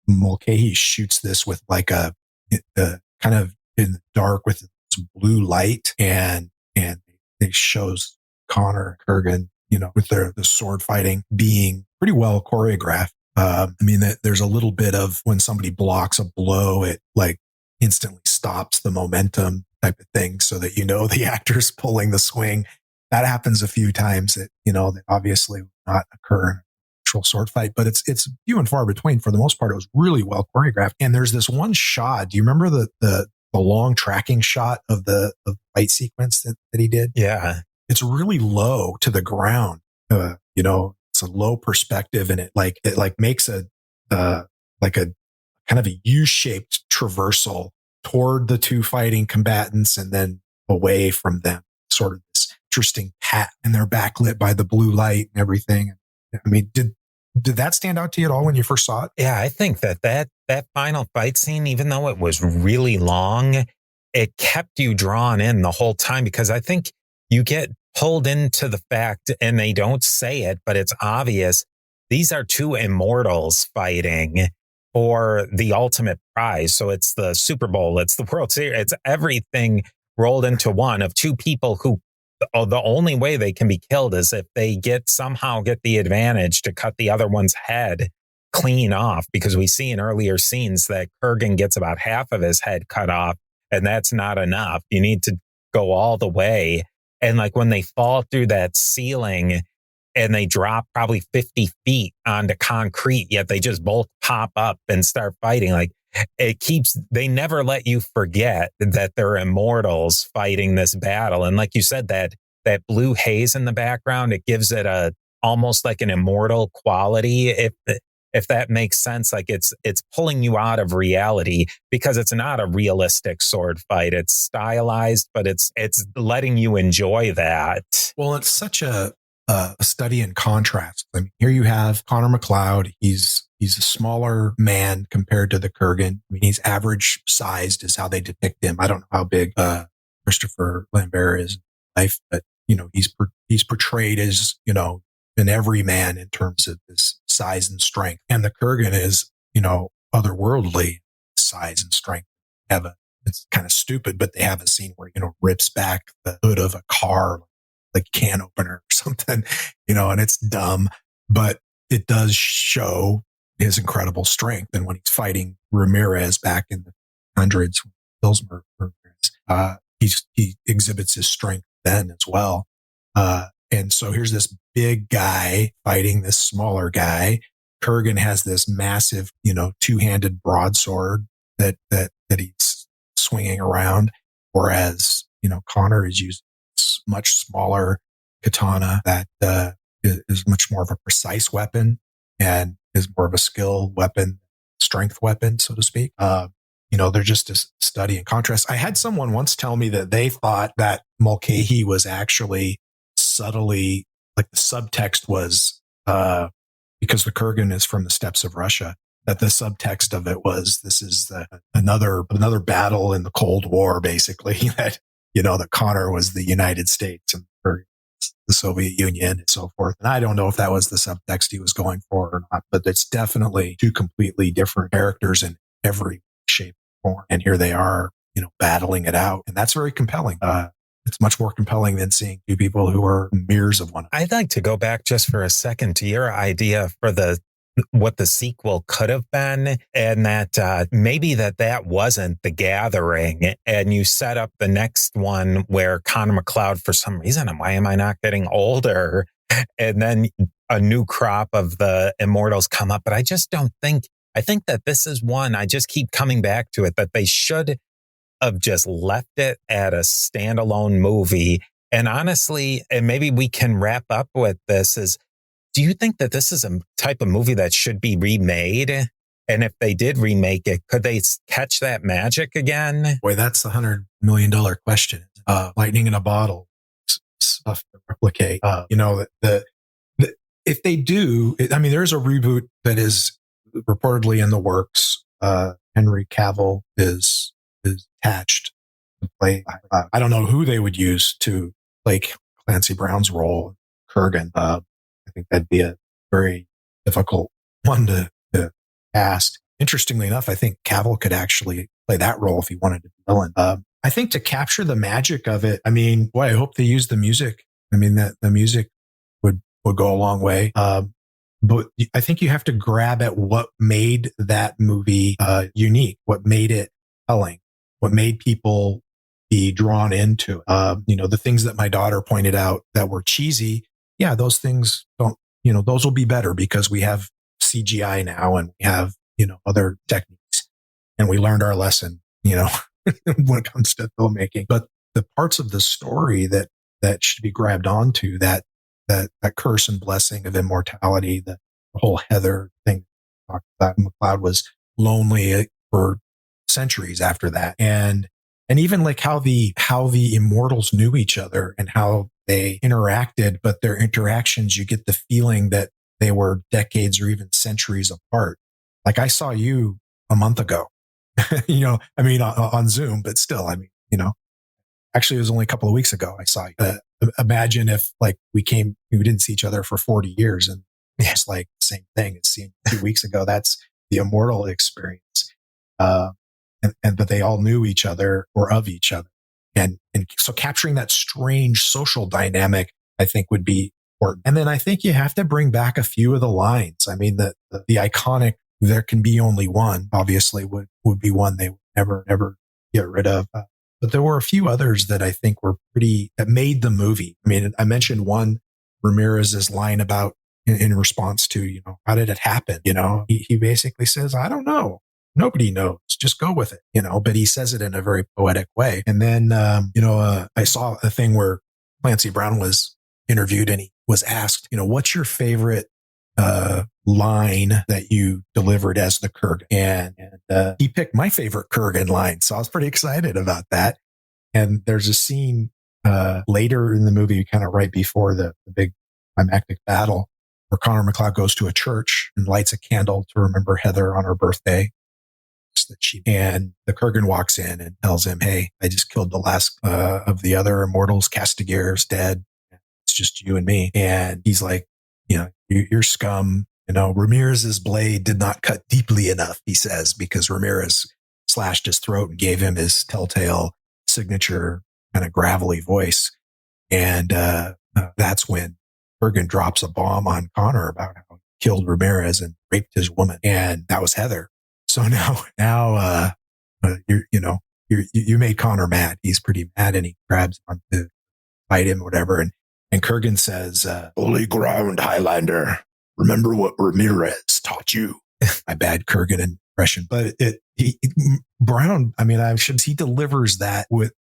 Mulcahy shoots this with like a kind of in the dark with this blue light, and it shows Connor Kurgan, with the sword fighting being pretty well choreographed. There's a little bit of when somebody blocks a blow, it like instantly stops the momentum type of thing, so that the actor's pulling the swing. That happens a few times that that obviously would not occur in a actual sword fight, but it's few and far between. For the most part, it was really well choreographed. And there's this one shot. Do you remember the long tracking shot of the fight sequence that he did? Yeah, it's really low to the ground. It's a low perspective, and it makes a kind of a U-shaped traversal toward the two fighting combatants and then away from them. Sort of this interesting pat, and they're backlit by the blue light and everything. I mean, Did that stand out to you at all when you first saw it? Yeah, I think that final fight scene, even though it was really long, it kept you drawn in the whole time, because I think you get pulled into the fact, and they don't say it, but it's obvious. These are two immortals fighting for the ultimate prize. So it's the Super Bowl, it's the World Series, it's everything rolled into one, of two people who the only way they can be killed is if they somehow get the advantage to cut the other one's head clean off, because we see in earlier scenes that Kurgan gets about half of his head cut off, and that's not enough. You need to go all the way. And like when they fall through that ceiling and they drop probably 50 feet onto concrete, yet they just both pop up and start fighting. Like they never let you forget that they're immortals fighting this battle. And like you said, that blue haze in the background, it gives it almost like an immortal quality. If that makes sense, like it's pulling you out of reality, because it's not a realistic sword fight. It's stylized, but it's letting you enjoy that. Well, it's such a study in contrast. I mean, here you have Connor MacLeod. He's a smaller man compared to the Kurgan. I mean, he's average sized is how they depict him. I don't know how big Christopher Lambert is in life, but he's portrayed as an everyman in terms of his size and strength. And the Kurgan is otherworldly size and strength. It's kind of stupid, but they have a scene where rips back the hood of a car, like can opener or something, and it's dumb, but it does show his incredible strength. And when he's fighting Ramirez back in the hundreds, kills Ramirez, he exhibits his strength then as well. And so here's this big guy fighting this smaller guy. Kurgan has this massive, two-handed broadsword that he's swinging around, whereas Connor is using this much smaller katana that is much more of a precise weapon and is more of a skill weapon, strength weapon, so to speak. They're just a study in contrast. I had someone once tell me that they thought that Mulcahy was actually subtly, like the subtext was, because the Kurgan is from the steppes of Russia, that the subtext of it was, this is another battle in the Cold War, basically, that Connor was the United States and the Soviet Union and so forth. And I don't know if that was the subtext he was going for or not, but it's definitely two completely different characters in every shape and form. And here they are, battling it out. And that's very compelling. It's much more compelling than seeing two people who are mirrors of one another. I'd like to go back just for a second to your idea for what the sequel could have been, and that maybe that wasn't The Gathering, and you set up the next one where Connor MacLeod, for some reason, and why am I not getting older? And then a new crop of the Immortals come up. But I just don't think, I think that this is one, I just keep coming back to it, that they should have just left it at a standalone movie. And honestly, and maybe we can wrap up with this, is, do you think that this is a type of movie that should be remade? And if they did remake it, could they catch that magic again? Boy, that's the $100 million question. Lightning in a bottle, stuff to replicate. If they do, there's a reboot that is reportedly in the works. Henry Cavill is attached to play. I don't know who they would use to play Clancy Brown's role, Kurgan. I think that'd be a very difficult one to cast. Interestingly enough, I think Cavill could actually play that role if he wanted to be villain. I think to capture the magic of it, I hope they use the music. That the music would go a long way. But I think you have to grab at what made that movie unique, what made it compelling, what made people be drawn into it. The things that my daughter pointed out that were cheesy. Yeah, those things don't, those will be better because we have CGI now and we have, other techniques, and we learned our lesson, when it comes to filmmaking. But the parts of the story that should be grabbed onto, that curse and blessing of immortality, the whole Heather thing, that MacLeod was lonely for centuries after that. And even like how the immortals knew each other and how they interacted, but their interactions, you get the feeling that they were decades or even centuries apart. Like I saw you a month ago, on Zoom, but still, actually it was only a couple of weeks ago I saw you. Imagine if like we didn't see each other for 40 years and it's like the same thing as seeing 2 weeks ago. That's the Immortal experience. And that they all knew each other or of each other. And so capturing that strange social dynamic, I think would be important. And then I think you have to bring back a few of the lines. I mean, the iconic, there can be only one, obviously would be one they would never get rid of. But there were a few others that I think that made the movie. I mean, I mentioned one, Ramirez's line about in response to, how did it happen? He basically says, I don't know. Nobody knows. Just go with it, but he says it in a very poetic way. And then, I saw a thing where Clancy Brown was interviewed and he was asked, what's your favorite line that you delivered as the Kurgan? And he picked my favorite Kurgan line. So I was pretty excited about that. And there's a scene later in the movie, kind of right before the big climactic battle, where Connor MacLeod goes to a church and lights a candle to remember Heather on her birthday. And the Kurgan walks in and tells him, hey, I just killed the last of the other immortals. Castagir's dead. It's just you and me. And he's like, you're scum. Ramirez's blade did not cut deeply enough, he says, because Ramirez slashed his throat and gave him his telltale signature kind of gravelly voice. And that's when Kurgan drops a bomb on Connor about how he killed Ramirez and raped his woman. And that was Heather. So now, you made Connor mad. He's pretty mad and he grabs on to fight him, whatever. And Kurgan says, holy ground, Highlander. Remember what Ramirez taught you. My bad Kurgan impression, but Brown, he delivers that with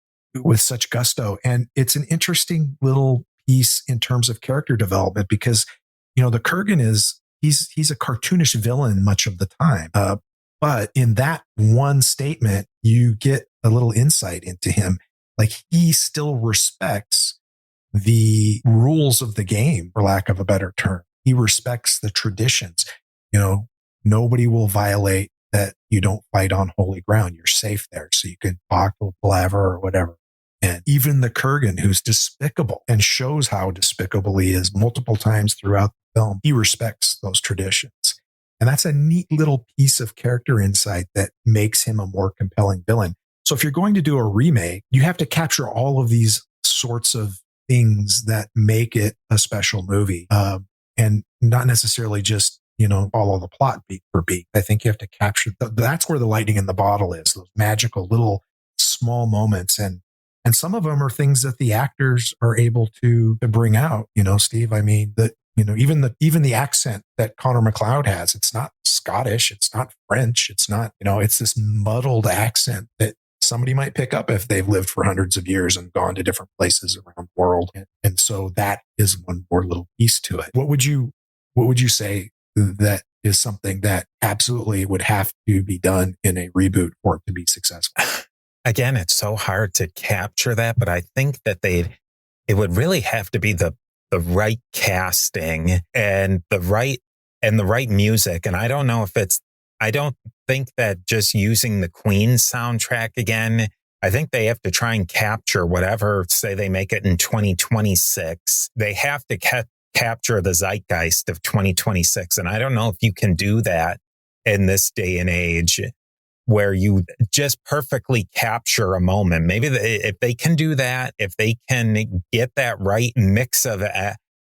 such gusto. And it's an interesting little piece in terms of character development because, the Kurgan he's a cartoonish villain much of the time. But in that one statement, you get a little insight into him. Like he still respects the rules of the game, for lack of a better term. He respects the traditions. Nobody will violate that. You don't fight on holy ground. You're safe there. So you can talk or palaver or whatever. And even the Kurgan, who's despicable and shows how despicable he is multiple times throughout the film, he respects those traditions. And that's a neat little piece of character insight that makes him a more compelling villain. So if you're going to do a remake, you have to capture all of these sorts of things that make it a special movie. And not necessarily just, follow the plot beat for beat. I think you have to capture, that's where the lightning in the bottle is, those magical little small moments. And some of them are things that the actors are able to bring out, Steve. I mean, even the accent that Connor MacLeod has, it's not Scottish, it's not French, it's not, it's this muddled accent that somebody might pick up if they've lived for hundreds of years and gone to different places around the world. And so that is one more little piece to it. What would you say that is something that absolutely would have to be done in a reboot for it to be successful? Again, it's so hard to capture that, but I think that it would really have to be the right casting and the right music. And I don't know if I don't think that just using the Queen soundtrack again, I think they have to try and capture whatever, say they make it in 2026. They have to capture the zeitgeist of 2026. And I don't know if you can do that in this day and age where you just perfectly capture a moment. Maybe if they can do that, if they can get that right mix of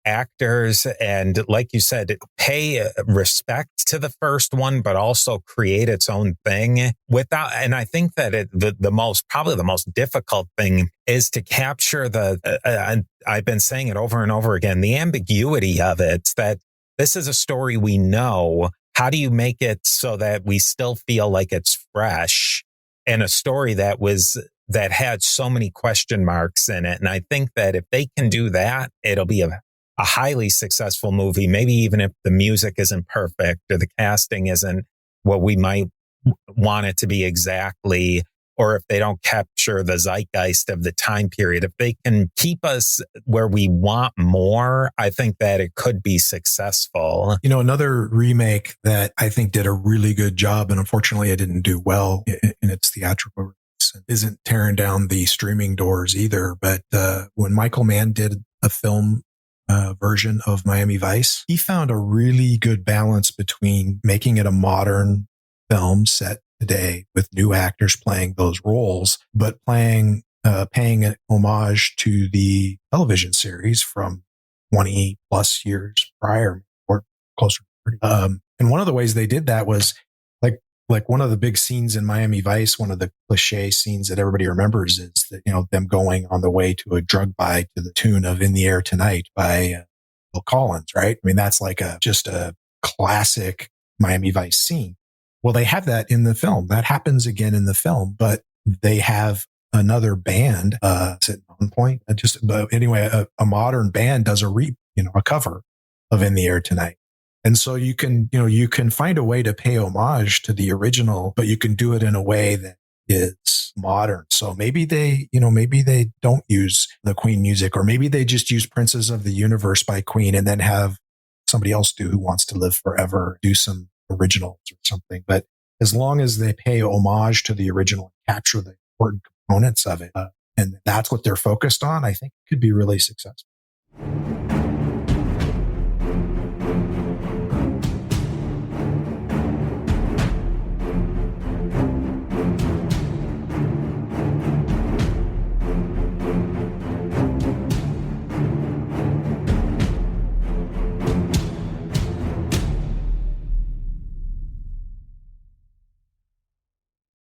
actors and, like you said, pay respect to the first one, but also create its own thing without. And I think that probably the most difficult thing is to capture I've been saying it over and over again, the ambiguity of it, that this is a story we know. How do you make it so that we still feel like it's fresh and a story that had so many question marks in it? And I think that if they can do that, it'll be a highly successful movie, maybe even if the music isn't perfect or the casting isn't what we might want it to be exactly. or if they don't capture the zeitgeist of the time period. If they can keep us where we want more, I think that it could be successful. You know, another remake that I think did a really good job, and unfortunately it didn't do well in its theatrical release, isn't tearing down the streaming doors either. But when Michael Mann did a film version of Miami Vice, he found a really good balance between making it a modern film set today with new actors playing those roles, but paying an homage to the television series from 20 plus years prior, or closer to 30. And one of the ways they did that was like one of the big scenes in Miami Vice, one of the cliche scenes that everybody remembers is that, you know, them going on the way to a drug buy to the tune of In the Air Tonight by Phil Collins, right? I mean, that's like just a classic Miami Vice scene. Well, they have that in the film. That happens again in the film, but they have another band, is it On Point? But anyway, a modern band does a cover of In the Air Tonight. And so you can find a way to pay homage to the original, but you can do it in a way that is modern. So maybe they don't use the Queen music, or maybe they just use Princes of the Universe by Queen and then have somebody else do Who Wants to Live Forever, do some originals or something. But as long as they pay homage to the original and capture the important components of it, and that's what they're focused on, I think it could be really successful.